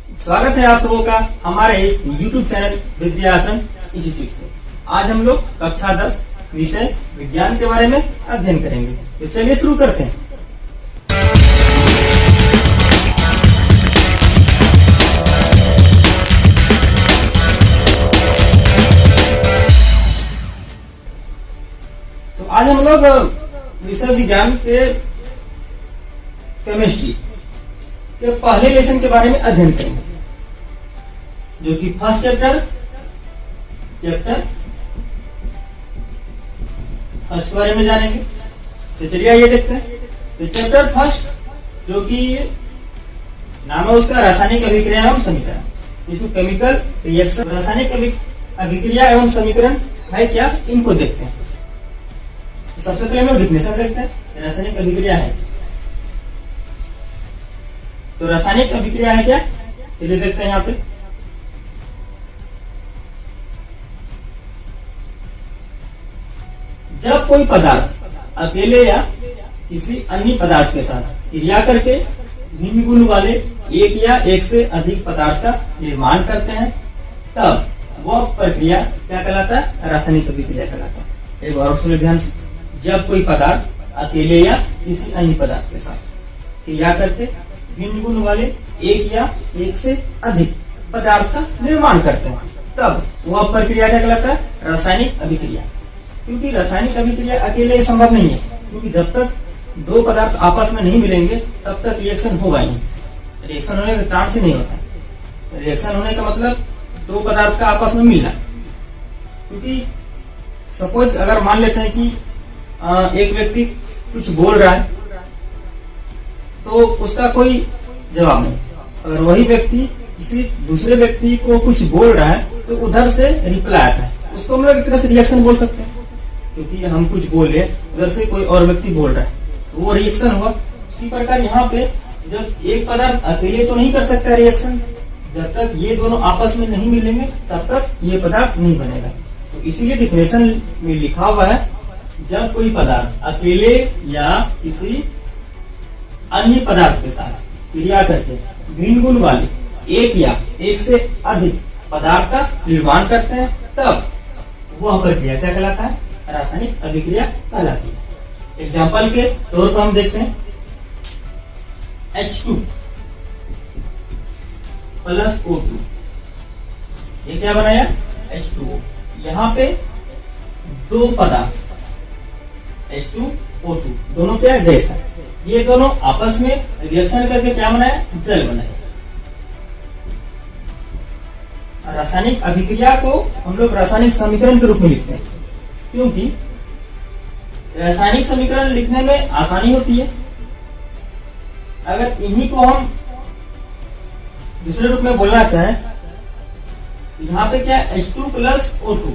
स्वागत है आप सबों का हमारे इस YouTube चैनल विद्यासन इंस्टीट्यूट में। आज हम लोग कक्षा 10 विषय विज्ञान के बारे में अध्ययन करेंगे। तो चलिए शुरू करते हैं। तो आज हम लोग विषय विज्ञान के केमिस्ट्री के पहले लेसन के बारे में अध्ययन करेंगे, जो कि फर्स्ट चैप्टर फर्स्ट के बारे में जानेंगे। तो चलिए आइए देखते हैं। तो चैप्टर फर्स्ट जो कि नाम है उसका रासायनिक अभिक्रिया एवं समीकरण। इसमें केमिकल रिएक्शन, रासायनिक अभिक्रिया एवं समीकरण है क्या, इनको देखते हैं। तो सबसे पहले हम लोग डिफिनेशन देखते हैं। रासायनिक अभिक्रिया है, तो रासायनिक अभिक्रिया है क्या, चलिए देखते हैं। यहाँ पे जब कोई पदार्थ अकेले या किसी अन्य पदार्थ के साथ क्रिया करके भिन्न गुण वाले एक या एक से अधिक पदार्थ का निर्माण करते हैं, तब वह प्रक्रिया क्या कहलाता है, रासायनिक अभिक्रिया कहलाता है। एक बार सुनिए ध्यान से। जब कोई पदार्थ अकेले या किसी अन्य पदार्थ के साथ क्रिया करके भिन्न गुण वाले एक या एक से अधिक पदार्थ का निर्माण करते हैं, तब वह प्रक्रिया क्या कहलाता है, रासायनिक अभिक्रिया। क्योंकि रासायनिक अभिक्रिया अकेले संभव नहीं है, क्योंकि जब तक दो पदार्थ आपस में नहीं मिलेंगे तब तक रिएक्शन होगा ही नहीं। रिएक्शन होने का चांस ही नहीं होता। रिएक्शन होने का मतलब दो पदार्थ का आपस में मिलना। क्योंकि सपोज अगर मान लेते हैं कि एक व्यक्ति कुछ बोल रहा है तो उसका कोई जवाब नहीं। अगर वही व्यक्ति किसी दूसरे व्यक्ति को कुछ बोल रहा है तो उधर से रिप्लाई आता है, उसको हम लोग एक तरह से रिएक्शन बोल सकते हैं। क्योंकि हम कुछ बोल रहे हैं, उधर से कोई और व्यक्ति बोल रहा है, तो वो रिएक्शन हुआ। उसी प्रकार यहाँ पे जब एक पदार्थ अकेले तो नहीं कर सकता रिएक्शन, जब तक ये दोनों आपस में नहीं मिलेंगे तब तक ये पदार्थ नहीं बनेगा। तो इसीलिए डिफिनेशन में लिखा हुआ है, जब कोई पदार्थ अकेले या किसी अन्य पदार्थ के साथ क्रिया करके भिन्न गुण वाले एक या एक से अधिक पदार्थ का निर्माण करते हैं, तब वह प्रक्रिया क्या कहलाता है, रासायनिक अभिक्रिया कहलाती है। एग्जाम्पल के तौर पर हम देखते हैं H2 प्लस O2, ये क्या बनाया, H2O। यहाँ पे दो पदार्थ H2O2 दोनों क्या गैस है, ये दोनों आपस में रिएक्शन करके क्या बनाया, जल बनाया। रासायनिक अभिक्रिया को हम लोग रासायनिक समीकरण के रूप में लिखते हैं, क्योंकि रासायनिक समीकरण लिखने में आसानी होती है। अगर इन्हीं को हम दूसरे रूप में बोलना चाहें, यहाँ पे क्या H2 प्लस O2,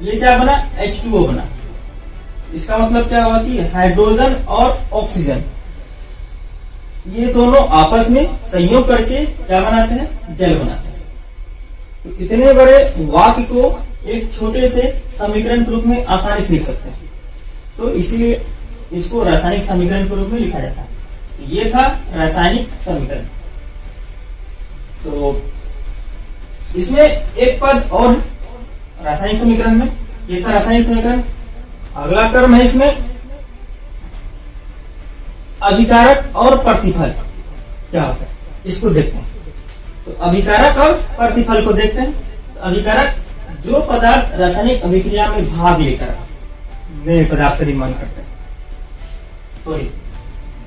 ये क्या बना, H2O बना। इसका मतलब क्या हुआ कि हाइड्रोजन और ऑक्सीजन ये दोनों आपस में संयोग करके क्या बनाते हैं, जल बनाते हैं। तो इतने बड़े वाक्य को एक छोटे से समीकरण के रूप में आसानी से लिख सकते हैं, तो इसीलिए इसको रासायनिक समीकरण के रूप में लिखा जाता है। तो ये था रासायनिक समीकरण। तो इसमें एक पद और रासायनिक समीकरण में, ये था रासायनिक समीकरण। अगला टर्म है इसमें अभिकारक और प्रतिफल क्या होता है, इसको देखते हैं। तो अभिकारक और प्रतिफल को देखते हैं। तो अभिकारक जो पदार्थ रासायनिक अभिक्रिया में भाग लेकर नए पदार्थ का निर्माण करते हैं, सॉरी,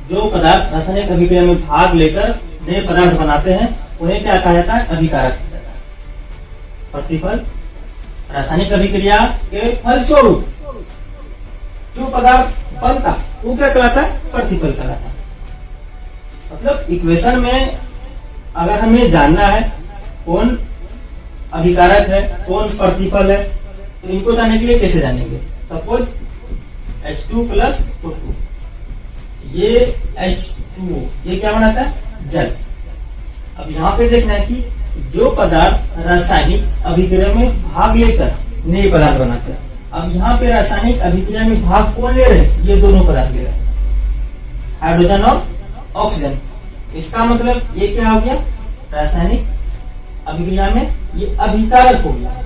जो पदार्थ रासायनिक अभिक्रिया में भाग लेकर नए पदार्थ बनाते हैं उन्हें क्या कहा जाता है, अभिकारक। प्रतिफल रासायनिक अभिक्रिया के फलस्वरूप जो पदार्थ बनता वो क्या कहलाता है, प्रतिफल कहलाता है। मतलब इक्वेशन में अगर हमें जानना है कौन अभिकारक है कौन प्रतिफल है, तो इनको जानने के लिए कैसे जानेंगे। सपोज H2 प्लस O2, ये H2O ये क्या बनाता है, जल। अब यहाँ पे देखना है कि जो पदार्थ रासायनिक अभिक्रिया में भाग लेकर नए पदार्थ बनाते हैं, अब यहाँ पे रासायनिक अभिक्रिया में भाग कौन ले रहे हैं, ये दोनों पदार्थ ले रहे हैं, हाइड्रोजन और ऑक्सीजन। इसका मतलब ये क्या हो गया, रासायनिक अभिक्रिया में ये अभिकारक हो गया,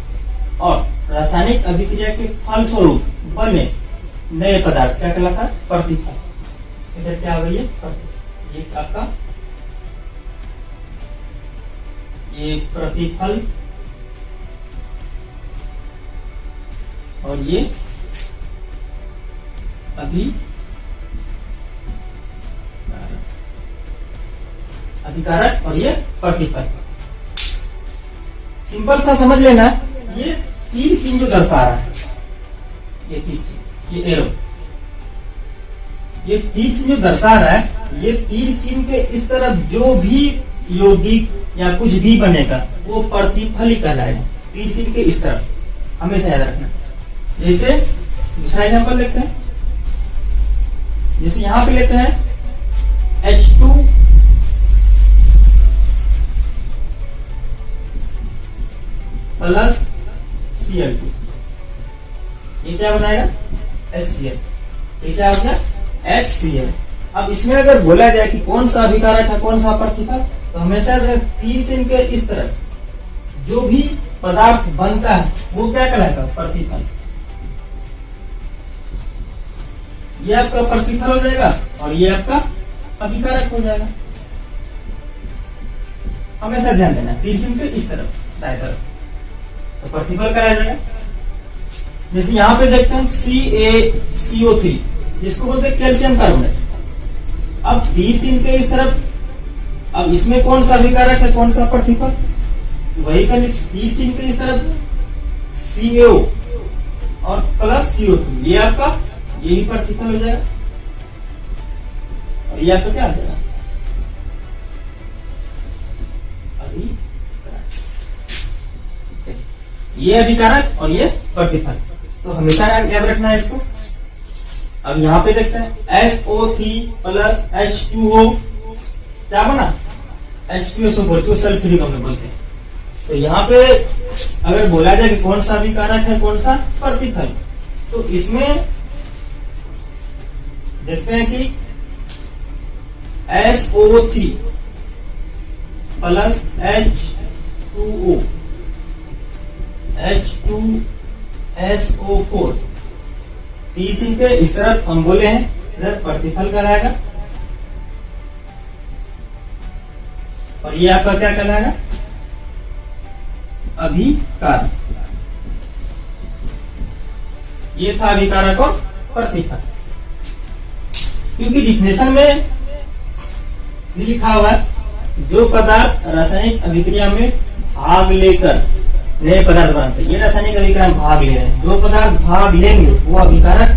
और रासायनिक अभिक्रिया के फलस्वरूप बने नए पदार्थ क्या कहलाता है? प्रतिफल। इधर क्या हो, ये प्रतिफल, ये आपका ये प्रतिफल और ये अभिकारक और ये प्रतिफल। सिंपल सा समझ लेना, ये तीर चिन्ह जो दर्शा रहा है, ये तीर चिन्ह, ये एरो, ये तीर चिन्ह जो दर्शा रहा है, ये तीर चिन्ह के इस तरफ जो भी यौगिक या कुछ भी बनेगा वो प्रतिफल ही कहलाएगा। तीर चिन्ह के इस तरफ हमेशा याद रखना। जैसे दूसरा एग्जाम्पल लेते हैं, जैसे यहां पे लेते हैं H2 प्लस Cl2, ये क्या बनाएगा? HCl, ये क्या हो गया? HCl। अब इसमें अगर बोला जाए कि कौन सा अभिकारक है कौन सा प्रतिफल, तो हमेशा तीर चिन्ह के इस तरफ जो भी पदार्थ बनता है वो क्या कहलाएगा? प्रतिफल। ये आपका प्रतिफल हो जाएगा और ये आपका अभिकारक हो जाएगा। हमेशा ध्यान देना, तीर चिन्ह के इस तरफ, दाएं तरफ, तो प्रतिफल कराया जाएगा। जैसे यहाँ पे देखते हैं CaCO3, जिसको बोलते हैं कैल्शियम कार्बोनेट। अब तीर चिन्ह के इस तरफ, अब इसमें कौन सा अभिकारक है कौन सा प्रतिफल? वही कर, तीर चिन्ह के इस तरफ CaO और प्लस CO2, ये आपका यही प्रतिफल हो जाएगा और ये आपका क्या आ जाएगा? ये अभिकारक और ये प्रतिफल। तो हमेशा याद रखना है इसको। अब यहाँ पे देखते हैं SO3 प्लस H2O, क्या बना? H2SO4, जो सल्फ्यूरिक अम्ल बोलते हैं। तो यहाँ पे अगर बोला जाए कि कौन सा अभिकारक है कौन सा प्रतिफल, तो इसमें देखते हैं कि SO3 प्लस H2O H2SO4, तीर चिन्ह के इस तरफ हम बोले हैं, इधर प्रतिफल कहलाएगा और ये आपका क्या कहलाएगा? अभिकारक। ये था अभिकारक और प्रतिफल। क्योंकि डिफिनेशन में लिखा हुआ है जो पदार्थ रासायनिक अभिक्रिया में भाग लेकर नए पदार्थ बनाते हैं, ये रासायनिक अभिक्रिया में भाग ले रहे हैं, जो पदार्थ भाग लेंगे वो अभिकारक,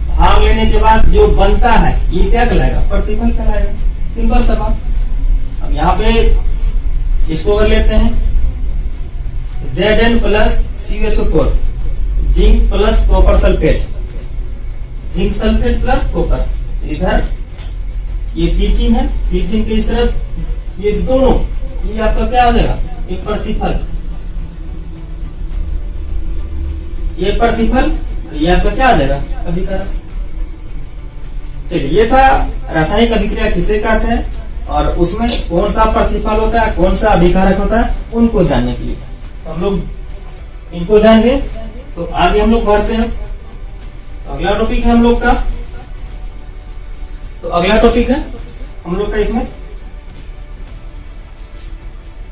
भाग लेने के बाद जो बनता है ये क्या कहलाएगा? प्रतिफल कहलाएगा। सिंपल सा बात। अब यहाँ पे इसको अगर लेते हैं Zn plus CuSO4, zinc plus copper sulphate, zinc sulphate plus copper, इधर ये तीर चिन्ह है, तीर चिन्ह के इस तरफ ये दोनों, ये आपका क्या हो जाएगा? एक प्रतिफल, ये प्रतिफल, ये आपका क्या आ जाएगा? अभिकारक। चलिए, ये था रासायनिक अभिक्रिया किसे कहते हैं और उसमें कौन सा प्रतिफल होता है कौन सा अभिकारक होता है, उनको जानने के लिए तो हम लोग इनको जान गए। तो आगे हम लोग बढ़ते हैं। तो अगला टॉपिक है हम लोग का, तो अगला टॉपिक है हम लोग का इसमें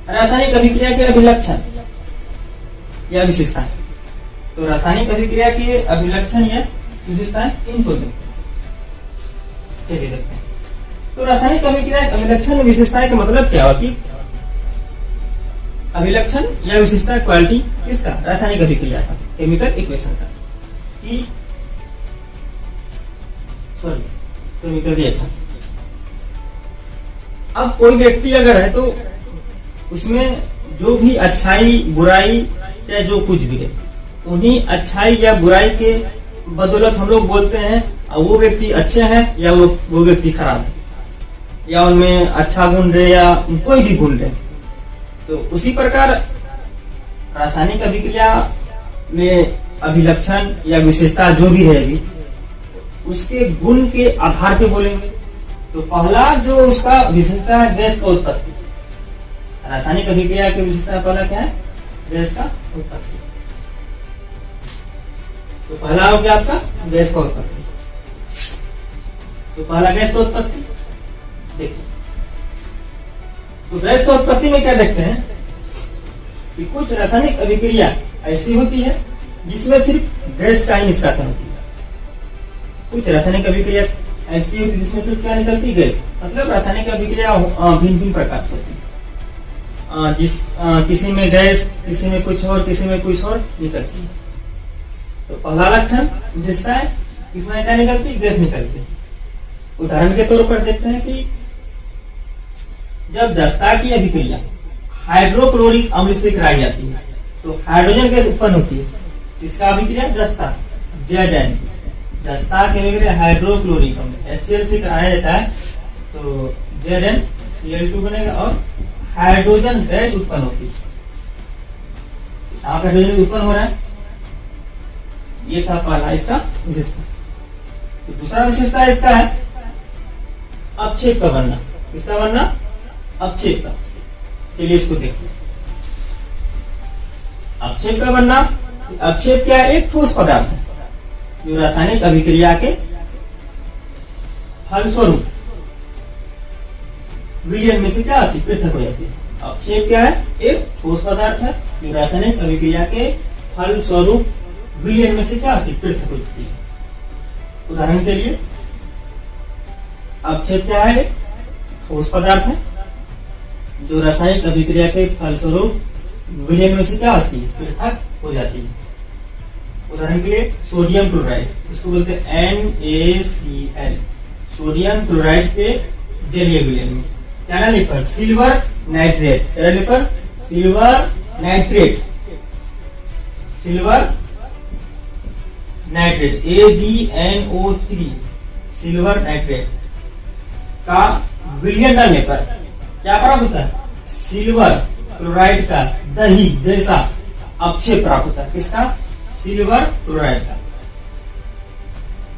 रासायनिक अभिक्रिया के अभिलक्षण या विशेषताएं। तो रासायनिक अभिक्रिया के अभिलक्षण या विशेषताएं, इनको देखते हैं। चलिए देखते हैं। तो रासायनिक अभिक्रिया अभिलक्षण विशेषताएं का मतलब क्या हुआ कि अभिलक्षण या विशेषता क्वालिटी किसका? रासायनिक अभिक्रिया का, केमिकल इक्वेशन का, कि केमिकल रिएक्शन। अब कोई व्यक्ति अगर है तो उसमें जो भी अच्छाई बुराई चाहे जो कुछ भी है, उन्हीं अच्छाई या बुराई के बदौलत हम लोग बोलते हैं वो व्यक्ति अच्छे हैं या वो व्यक्ति खराब है, या उनमें अच्छा गुण रहे या कोई भी गुण रहे। तो उसी प्रकार रासायनिक अभिक्रिया में अभिलक्षण या विशेषता जो भी रहेगी उसके गुण के आधार पे बोलेंगे। तो पहला जो उसका विशेषता है गैस का उत्पत्ति, रासायनिक अभिक्रिया की विशेषता पहला क्या है? गैस का उत्पत्ति। तो पहला हो गया आपका गैस का उत्पत्ति। तो पहला गैस का उत्पत्ति देखिए, तो गैस का उत्पत्ति में क्या देखते हैं कि कुछ रासायनिक अभिक्रिया ऐसी होती है जिसमें सिर्फ गैस का ही निष्कासन होती है। कुछ रासायनिक अभिक्रिया ऐसी होती है जिसमें सिर्फ क्या निकलती है? गैस। मतलब रासायनिक अभिक्रिया भिन्न भिन्न प्रकार से होती है। किसी में गैस, किसी में कुछ और, किसी में कुछ और निकलती है। तो पहला लक्षण विशेषता है, इसमें क्या निकलती है? गैस निकलती है। उदाहरण के तौर पर देखते हैं कि जब जस्ता की अभिक्रिया हाइड्रोक्लोरिक अम्ल से कराई जाती है तो हाइड्रोजन गैस उत्पन्न होती है। इसका अभिक्रिया जस्ता Zn, जस्ता की अभिक्रिया हाइड्रोक्लोरिक अम्ल HCl से कराया जाता है तो Zn Cl2 बनेगा और हाइड्रोजन गैस उत्पन्न होती है। यहाँ पे हाइड्रोजन उत्पन्न हो रहा है। ये था पहला इसका विशेषता। तो दूसरा विशेषता इसका है अपक्षेप का बनना। किसका बनना? अपक्षेप का। चलिए इसको देखते हैं। अपक्षेप का बनना, अपक्षेप क्या है? एक ठोस पदार्थ है जो रासायनिक अभिक्रिया के फलस्वरूप विलयन में से क्या आती है? पृथक हो जाती है। अपक्षेप क्या है? एक ठोस पदार्थ है जो रासायनिक अभिक्रिया के फलस्वरूप विलयन में से क्या आती है? पृथक हो जाती है। उदाहरण के लिए अपक्षेप क्या है? ठोस पदार्थ है जो रासायनिक अभिक्रिया के फलस्वरूप विलयन में से क्या होती है? पृथक हो जाती है। उदाहरण के लिए सोडियम क्लोराइड, इसको बोलते हैं NaCl। सोडियम क्लोराइड के जलीय विलयन में क्या नाम लिखा? Silver nitrate. क्या लिखा? Silver nitrate. Silver nitrate AgNO3 silver nitrate का विलयन डालने पर क्या प्राप्त होता है? सिल्वर क्लोराइड का दही जैसा अपक्षेप प्राप्त होता है। किसका? सिल्वर क्लोराइड का।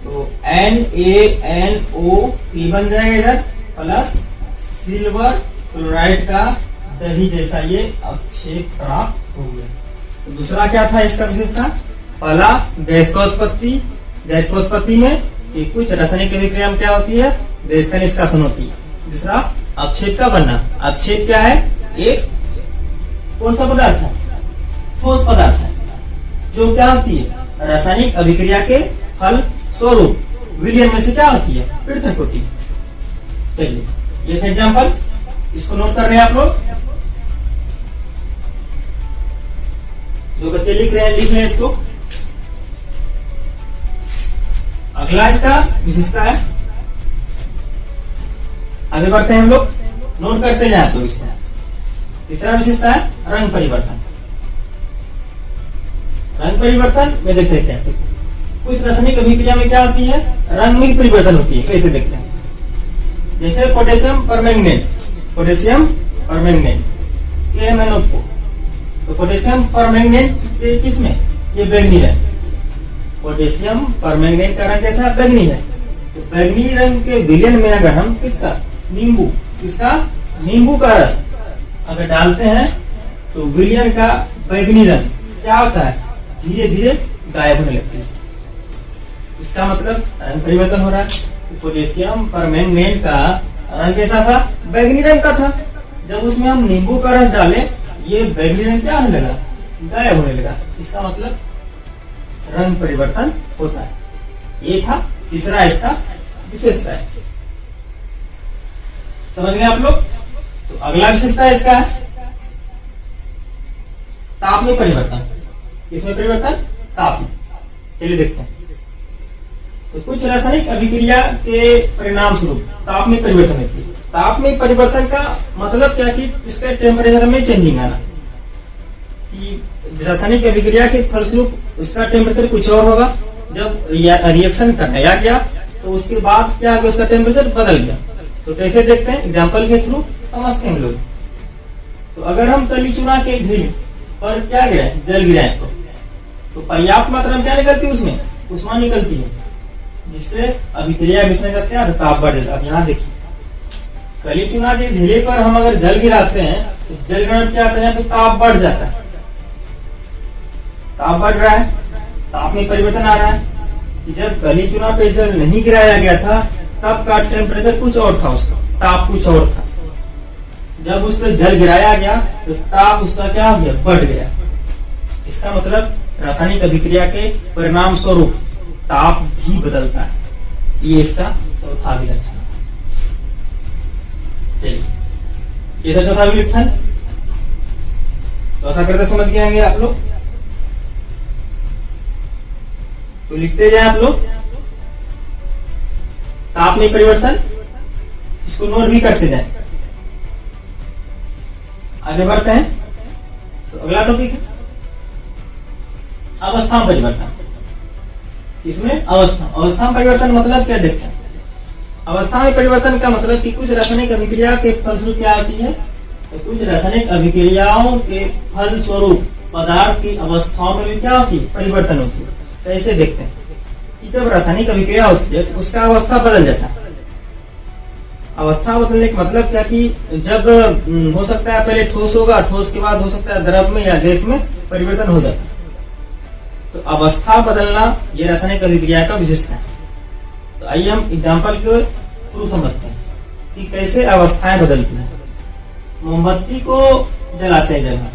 तो NaNO3 बन जाएगा इधर प्लस सिल्वर क्लोराइड का दही जैसा ये अपक्षेप प्राप्त हो गया। तो दूसरा क्या था इसका विशेषता? पहला गैस का उत्पत्ति। गैस का उत्पत्ति में कि कुछ रासायनिक अभिक्रिया में क्या होती है? गैस का निष्कासन होती है। दूसरा अपक्षेप का बनना। अपक्षेप क्या है? एक कौन सा पदार्थ है? ठोस पदार्थ है जो क्या होती है? रासायनिक अभिक्रिया के फल स्वरूप विलयन में से क्या होती है? पृथक होती है। चलिए ये था एग्जाम्पल, इसको नोट कर रहे हैं आप लोग। जो बच्चे लिख रहे हैं लिख रहे हैं इसको। अगला इसका विशेषता है, आगे बढ़ते हैं हम लोग, नोट करते जाए तो इसको। तीसरा विशेषता है रंग परिवर्तन। रंग परिवर्तन में देखते हैं कुछ रासायनिक अभिक्रिया में क्या होती है? रंग में परिवर्तन होती है। कैसे देखते हैं? जैसे potassium permanganate, potassium permanganate KMnO4। तो पोटेशियम परमैंगनेट किसमें? ये बैंगनी है। पोटेशियम परमैंगनेट का रंग कैसा? बैंगनी है। तो बैंगनी रंग के विलयन में अगर हम किसका? नींबू, किसका? नींबू का रस अगर डालते हैं तो विलयन का बैंगनी रंग क्या होता है? धीरे धीरे गायब होने लगती है। इसका मतलब रंग परिवर्तन हो रहा है। पोटेशियम परमैंगनेट का रंग कैसा था? बैंगनी रंग का था। जब उसमें हम नींबू का रस डाले ये बैंगनी रंग क्या होने लगा? गायब होने लगा। इसका मतलब रंग परिवर्तन होता है। ये था तीसरा इसका विशेषता है। समझ गए आप लोग? तो अगला विशेषता इसका है ताप में परिवर्तन। किसमें परिवर्तन? ताप में। चलिए देखते हैं। तो कुछ रासायनिक अभिक्रिया के परिणाम स्वरूप ताप में परिवर्तन होती है। ताप में परिवर्तन का मतलब क्या कि इसके टेम्परेचर में चेंजिंग आना। कि रासायनिक अभिक्रिया के फलस्वरूप उसका टेम्परेचर कुछ और होगा। जब रिएक्शन कराया गया तो उसके बाद क्या हो गया? उसका टेम्परेचर बदल गया। तो कैसे देखते हैं? एग्जाम्पल के थ्रू समझते हैं हम लोग। तो अगर हम तली चूना के ढील पर क्या गिराए? जल गिराए तो पर्याप्त मात्रा में क्या निकलती है? उसमें उष्मा निकलती है, जिससे अभिक्रिया मिश्रण का ताप बढ़ जाता है। अब यहाँ देखिए, कली चूना के ढीले पर हम अगर जल गिराते हैं तो जल गिराने क्या होता है, तो ताप बढ़ जाता है, ताप बढ़ रहा है, ताप में परिवर्तन आ रहा है। कि जब गली चूना पे जल नहीं गिराया गया था तब का टेम्परेचर कुछ और था, उसका ताप कुछ और था। जब उस पर जल गिराया गया तो ताप उसका क्या हो गया, बढ़ गया। इसका मतलब रासायनिक अभिक्रिया के परिणाम स्वरूप ताप भी बदलता है। ये इसका चौथा अभिलक्षण। चलिए, ये था चौथा अभिलक्षण। तो ऐसा करते समझ गए होंगे आप लोग, तो लिखते जाए आप लोग। ताप में परिवर्तन, इसको नोट भी करते जाए। आगे बढ़ते हैं, तो अगला टॉपिक है अवस्था में परिवर्तन। इसमें अवस्था में परिवर्तन मतलब क्या देखते हैं। अवस्था में परिवर्तन का मतलब कि कुछ रासायनिक अभिक्रिया के फलस्वरूप क्या होती है, तो कुछ रासायनिक अभिक्रियाओं के फलस्वरूप पदार्थ की अवस्थाओं में भी क्या होती है, परिवर्तन होती है। तो ऐसे देखते हैं कि जब रासायनिक अभिक्रिया होती है तो उसका अवस्था बदल जाता है। अवस्था बदलने का मतलब क्या कि जब हो सकता है पहले ठोस होगा, ठोस के बाद हो सकता है द्रव में या गैस में परिवर्तन हो जाता है। तो अवस्था बदलना ये रासायनिक अभिक्रिया का विशिष्ट है। तो आइए हम एग्जाम्पल के थ्रू समझते हैं कि कैसे अवस्थाएं बदलती हैं। मोमबत्ती को जलाते हैं जब हम,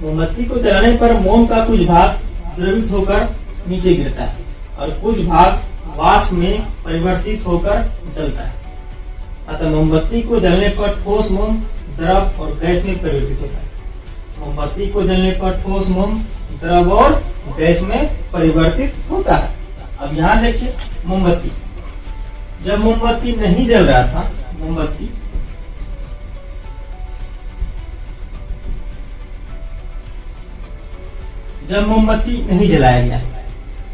मोमबत्ती को जलाने पर मोम का कुछ भाग द्रवित होकर नीचे गिरता है और कुछ भाग वाष्प में परिवर्तित होकर जलता है। अतः मोमबत्ती को जलने पर ठोस मोम द्रव और गैस में परिवर्तित होता है। मोमबत्ती को जलने पर ठोस मोम द्रव और गैस में परिवर्तित होता है। अब यहाँ देखिए, मोमबत्ती, जब मोमबत्ती नहीं जल रहा था, मोमबत्ती जब मोमबत्ती नहीं जलाया गया,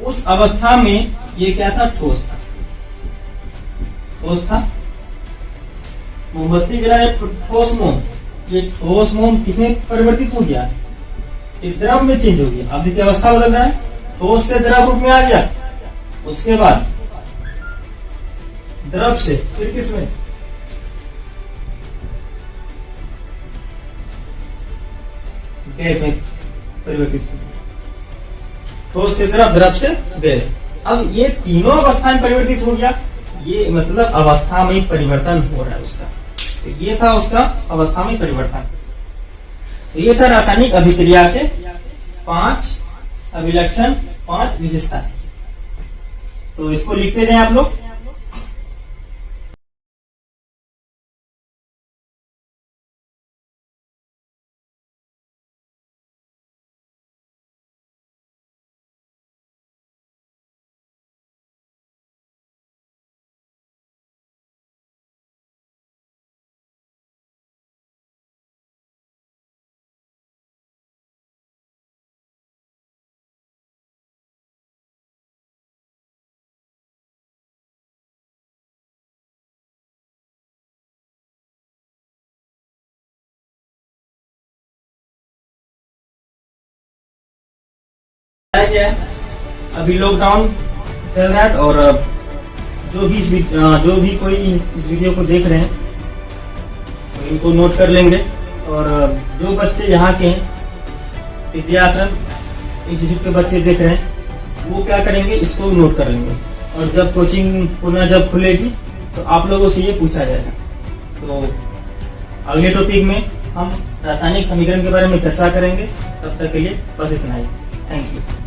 उस अवस्था में ये क्या था, ठोस था, ठोस था। मोमबत्ती जलाने ठोस मोम, ये ठोस मोम किसमें परिवर्तित हो गया, ये द्रव में चेंज हो गया। अब देखिए अवस्था बदल रहा है, ठोस से द्रव रूप में आ गया, उसके बाद द्रव से फिर किसमें, गैस में परिवर्तित हो गया। ठोस से द्रव, द्रव से गैस। अब ये तीनों अवस्थाएं परिवर्तित हो गया, ये मतलब अवस्था में परिवर्तन हो रहा है उसका। तो ये था उसका अवस्था में परिवर्तन। तो ये था रासायनिक अभिक्रिया के 5 अभिलक्षण, 5 विशेषता। तो इसको लिखते जाए आप लोग। क्या है, अभी लॉकडाउन चल रहा है और जो भी कोई इस वीडियो को देख रहे हैं तो इनको नोट कर लेंगे। और जो बच्चे यहाँ के हैं, विद्याश्रम इंस्टीट्यूट के बच्चे देख रहे हैं, वो क्या करेंगे, इसको नोट कर लेंगे। और जब कोचिंग पुनः जब खुलेगी तो आप लोगों से ये पूछा जाएगा। तो अगले टॉपिक में हम रासायनिक समीकरण के बारे में चर्चा करेंगे। तब तक के लिए बस इतना ही। Thank you.